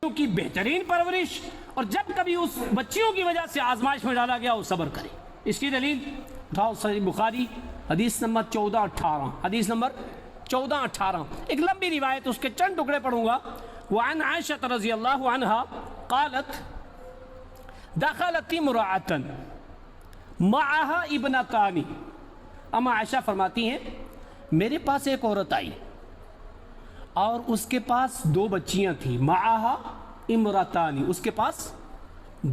کی بہترین پرورش، اور جب کبھی اس بچیوں کی وجہ سے آزمائش میں ڈالا گیا وہ صبر کرے۔ اس کی دلیل اٹھاؤ صحیح بخاری حدیث نمبر 1418، حدیث نمبر 1418، ایک لمبی روایت، اس کے چند ٹکڑے پڑھوں گا۔ وعن عائشہ رضی اللہ عنہا قالت دخلت امرأة معها ابنتان، اما عائشہ فرماتی ہیں میرے پاس ایک عورت آئی اور اس کے پاس دو بچیاں تھیں، معها امرتانی، اس کے پاس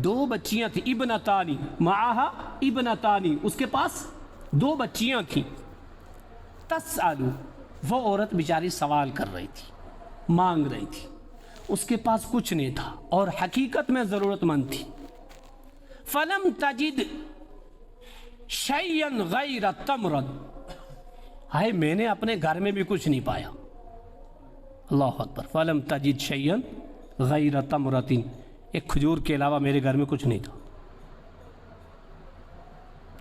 دو بچیاں تھیں، ابنتانی، معها ابنتانی، اس کے پاس دو بچیاں تھیں۔ تسأل، وہ عورت بیچاری سوال کر رہی تھی، مانگ رہی تھی، اس کے پاس کچھ نہیں تھا اور حقیقت میں ضرورت مند تھی۔ فلم تجد شیئا غیر تمرن، ہائے میں نے اپنے گھر میں بھی کچھ نہیں پایا۔ اللہ اکبر، فلم تجد شیئا غیر تمرۃ، ایک کھجور کے علاوہ میرے گھر میں کچھ نہیں تھا،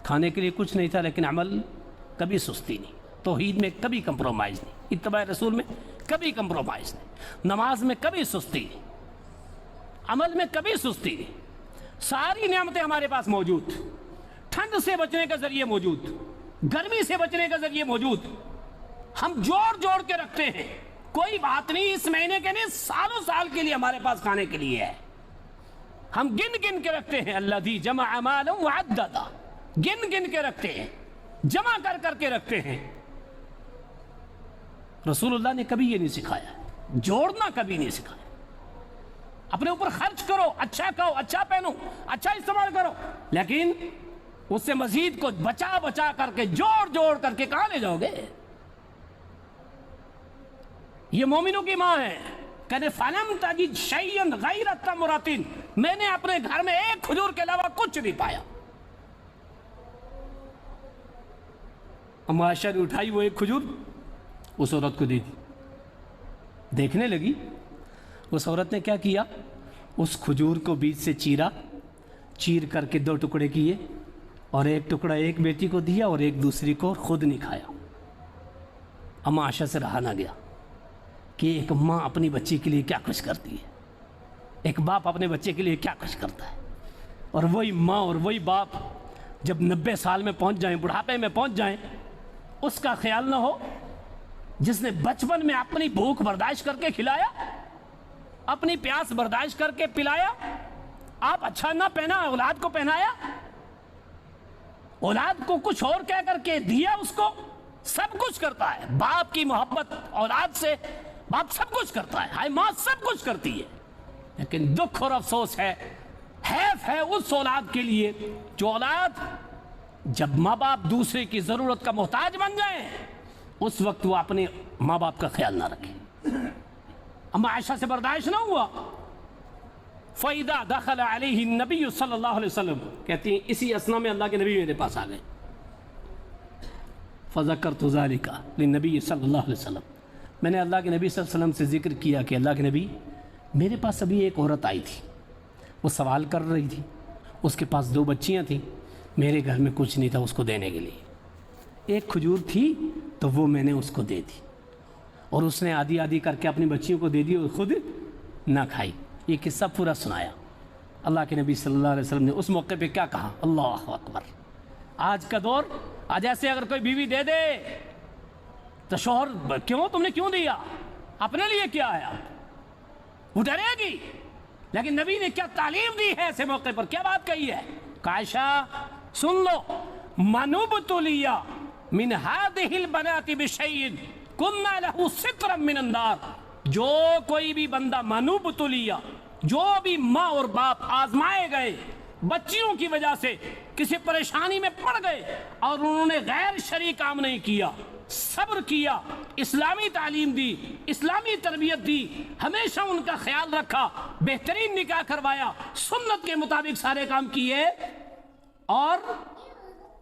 کھانے کے لیے کچھ نہیں تھا، لیکن عمل کبھی سستی نہیں، توحید میں کبھی کمپرومائز نہیں، اتباع رسول میں کبھی کمپرومائز نہیں، نماز میں کبھی سستی نہیں، عمل میں کبھی سستی نہیں، ساری نعمتیں ہمارے پاس موجود، ٹھنڈ سے بچنے کا ذریعہ موجود، گرمی سے بچنے کا ذریعہ موجود، ہم جوڑ جوڑ کے رکھتے ہیں، کوئی بات نہیں، اس مہینے کے نہیں سالوں سال کے لیے ہمارے پاس کھانے کے لیے ہے، ہم گن گن کے رکھتے ہیں۔ الذی جمع مالا وعددا، گن گن کے رکھتے ہیں، جمع کر کر کے رکھتے ہیں۔ رسول اللہ نے کبھی یہ نہیں سکھایا، جوڑنا کبھی نہیں سکھایا۔ اپنے اوپر خرچ کرو، اچھا کھاؤ، اچھا پہنو، اچھا استعمال کرو، لیکن اس سے مزید کو بچا بچا کر کے جوڑ جوڑ کر کے کہاں لے جاؤ گے؟ یہ مومنوں کی ماں ہے، کہنے فلم تجد شیئا غیر تمرۃ، میں نے اپنے گھر میں ایک کھجور کے علاوہ کچھ نہیں پایا۔ اما عائشہ نے اٹھائی وہ ایک کھجور، اس عورت کو دے دی، دیکھنے لگی اس عورت نے کیا کیا، اس کھجور کو بیچ سے چیرا، چیر کر کے دو ٹکڑے کیے اور ایک ٹکڑا ایک بیٹی کو دیا اور ایک دوسری کو خود نہیں کھایا۔ اما عائشہ سے رہا نہ گیا کہ ایک ماں اپنی بچی کے لیے کیا کچھ کرتی ہے، ایک باپ اپنے بچے کے لیے کیا کچھ کرتا ہے، اور وہی ماں اور وہی باپ جب 90 سال میں پہنچ جائیں، بڑھاپے میں پہنچ جائیں، اس کا خیال نہ ہو جس نے بچپن میں اپنی بھوک برداشت کر کے کھلایا، اپنی پیاس برداشت کر کے پلایا، آپ اچھا نہ پہنا اولاد کو پہنایا، اولاد کو کچھ اور کہہ کر کے دیا، اس کو سب کچھ کرتا ہے، باپ کی محبت اولاد سے، باپ سب کچھ کرتا ہے، ہائے ماں سب کچھ کرتی ہے، لیکن دکھ اور افسوس ہے، حیف ہے اس اولاد کے لیے جو اولاد جب ماں باپ دوسرے کی ضرورت کا محتاج بن جائیں اس وقت وہ اپنے ماں باپ کا خیال نہ رکھے۔ اما عائشہ سے برداشت نہ ہوا، فَإِذَا دَخَلَ عَلَيْهِ النَّبِيُّ صلی اللہ علیہ وسلم، کہتی ہیں اسی اثناء میں اللہ کے نبی میرے پاس آ گئے، فَذَكَرْتُ ذَلِكَ لِلنَّبِيِّ صلی اللہ علیہ وسلم، میں نے اللہ کے نبی صلی اللہ علیہ وسلم سے ذکر کیا کہ اللہ کے نبی میرے پاس ابھی ایک عورت آئی تھی، وہ سوال کر رہی تھی، اس کے پاس دو بچیاں تھیں، میرے گھر میں کچھ نہیں تھا اس کو دینے کے لیے، ایک کھجور تھی تو وہ میں نے اس کو دے دی، اور اس نے آدھی آدھی کر کے اپنی بچیوں کو دے دی اور خود نہ کھائی۔ یہ قصہ پورا سنایا۔ اللہ کے نبی صلی اللہ علیہ وسلم نے اس موقع پہ کیا کہا؟ اللہ اکبر، آج کا دور، آج ایسے اگر کوئی بیوی دے دے تو شوہر کیوں، تم نے کیوں دیا، اپنے لیے کیا آیا، وہ ڈرے گی، لیکن نبی نے کیا تعلیم دی ہے ایسے موقع پر، کیا بات کہی ہے کہ عائشہ سن لو، منبتلیہ من هذه البنات بشیء کنا له سترا من النار، جو کوئی بھی بندہ منبتلیہ، جو بھی ماں اور باپ آزمائے گئے بچیوں کی وجہ سے، کسی پریشانی میں پڑ گئے اور انہوں نے غیر شرعی کام نہیں کیا، صبر کیا، اسلامی تعلیم دی، اسلامی تربیت دی، ہمیشہ ان کا خیال رکھا، بہترین نکاح کروایا، سنت کے مطابق سارے کام کیے، اور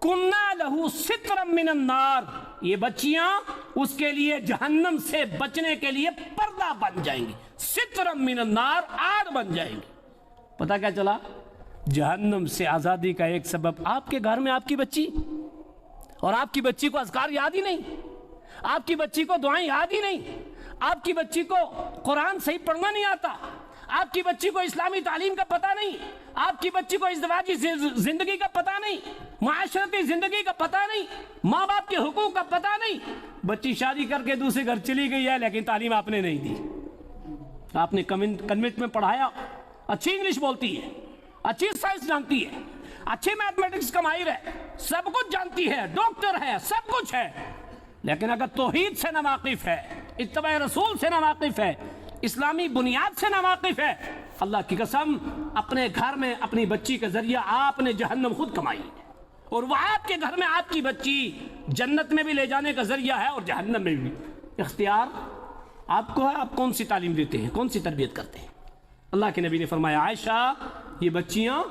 کنّا لہو سترا من النار، یہ بچیاں اس کے لیے جہنم سے بچنے کے لیے پردہ بن جائیں گی، سترا من النار، آڑ بن جائیں گی۔ پتہ کیا چلا؟ جہنم سے آزادی کا ایک سبب آپ کے گھر میں آپ کی بچی، اور آپ کی بچی کو اذکار یاد ہی نہیں، آپ کی بچی کو دعائیں یاد ہی نہیں، آپ کی بچی کو قرآن صحیح پڑھنا نہیں آتا، آپ کی بچی کو اسلامی تعلیم کا پتہ نہیں، آپ کی بچی کو ازدواجی زندگی کا پتہ نہیں، معاشرتی زندگی کا پتہ نہیں، ماں باپ کے حقوق کا پتہ نہیں، بچی شادی کر کے دوسرے گھر چلی گئی ہے لیکن تعلیم آپ نے نہیں دی، آپ نے کنوینٹ میں پڑھایا، اچھی انگلش بولتی ہے، اچھی سائنس جانتی ہے، اچھی میتھمیٹکس کا ماہر ہے، سب کچھ جانتی ہے، ڈاکٹر ہے، سب کچھ ہے، لیکن اگر توحید سے ناواقف ہے، اتباع رسول سے ناواقف ہے، اسلامی بنیاد سے ناواقف ہے، اللہ کی قسم اپنے گھر میں اپنی بچی کے ذریعہ آپ نے جہنم خود کمائی ہے، اور وہ آپ کے گھر میں آپ کی بچی جنت میں بھی لے جانے کا ذریعہ ہے اور جہنم میں بھی۔ اختیار آپ کو ہے، آپ کون سی تعلیم دیتے ہیں، کون سی تربیت کرتے ہیں۔ اللہ کے نبی نے فرمایا عائشہ یہ بچیاں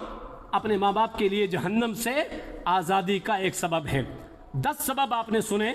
اپنے ماں باپ کے لیے جہنم سے آزادی کا ایک سبب ہے۔ 10 سبب آپ نے سنے۔